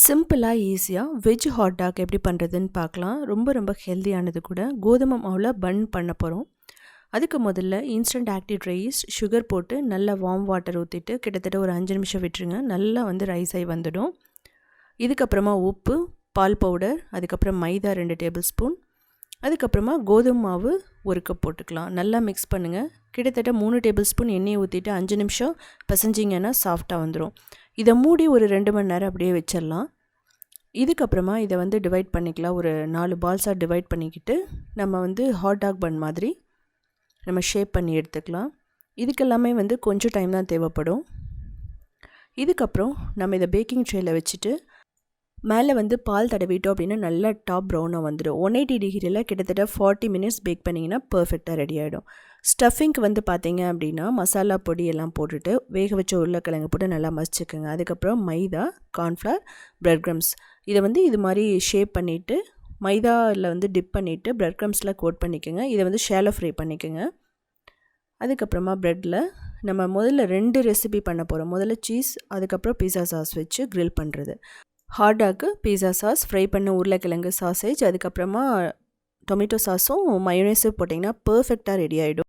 சிம்பிளாக ஈஸியாக veg hot dog எப்படி பண்ணுறதுன்னு பார்க்கலாம். ரொம்ப ஹெல்த்தியானது கூட. கோதுமை மாவில் பன் பண்ண போகிறோம். அதுக்கு முதல்ல instant active try east, sugar போட்டு நல்லா வார்ம் வாட்டர் ஊற்றிட்டு கிட்டத்தட்ட ஒரு 5 நிமிஷம் விட்டுருங்க. நல்லா ரைஸ் ஆகி வந்துடும். இதுக்கப்புறமா உப்பு, பால் பவுடர், அதுக்கப்புறம் மைதா 2 டேபிள் ஸ்பூன், அதுக்கப்புறமா கோதுமை மாவு 1 கப் போட்டுக்கலாம். நல்லா மிக்ஸ் பண்ணுங்கள். கிட்டத்தட்ட 3 டேபிள் ஸ்பூன் எண்ணெயை ஊற்றிட்டு 5 நிமிஷம் பிசைஞ்சிங்கன்னா சாஃப்டாக வந்துடும். இதை மூடி ஒரு 2 மணி நேரம் அப்படியே வச்சிடலாம். இதுக்கப்புறமா இதை டிவைட் பண்ணிக்கலாம். ஒரு 4 பால்ஸாக டிவைட் பண்ணிக்கிட்டு நம்ம ஹாட் டாக் பன் மாதிரி நம்ம ஷேப் பண்ணி எடுத்துக்கலாம். இதுக்கெல்லாமே கொஞ்சம் டைம் தான் தேவைப்படும். இதுக்கப்புறம் நம்ம இதை பேக்கிங் ட்ரேயில் வச்சுட்டு மேலே பால் தடவிட்டோம் அப்படின்னா நல்லா டாப் ப்ரௌனாக வந்துடும். 180 டிகிரியில் கிட்டத்தட்ட 40 மினிட்ஸ் பேக் பண்ணிங்கன்னா பர்ஃபெக்டாக ரெடி ஆகிடும். ஸ்டஃபிங்க்கு பார்த்தீங்க அப்படின்னா மசாலா பொடி எல்லாம் போட்டுட்டு வேக வச்ச உருளைக்கிழங்கு போட்டு நல்லா மசிச்சுக்கோங்க. அதுக்கப்புறம் மைதா, கார்ன்ஃப்ளவர், பிரெட் க்ரம்ஸ் இதை இது மாதிரி ஷேப் பண்ணிவிட்டு மைதாவில் டிப் பண்ணிவிட்டு பிரெட் க்ரம்ஸில் கோட் பண்ணிக்கோங்க. இதை ஷேலோ ஃப்ரை பண்ணிக்கோங்க. அதுக்கப்புறமா ப்ரெட்டில் நம்ம முதல்ல 2 ரெசிபி பண்ண போகிறோம். முதல்ல சீஸ், அதுக்கப்புறம் பீஸா சாஸ் வச்சு க்ரில் பண்ணுறது. Hot dog pizza sauce, fry பண்ண உருளைக்கிழங்கு சாசேஜ், அதுக்கப்புறமா டொமேட்டோ சாஸும் மயோனேஸும் போட்டிங்கன்னா பர்ஃபெக்டாக ரெடி ஆகிடும்.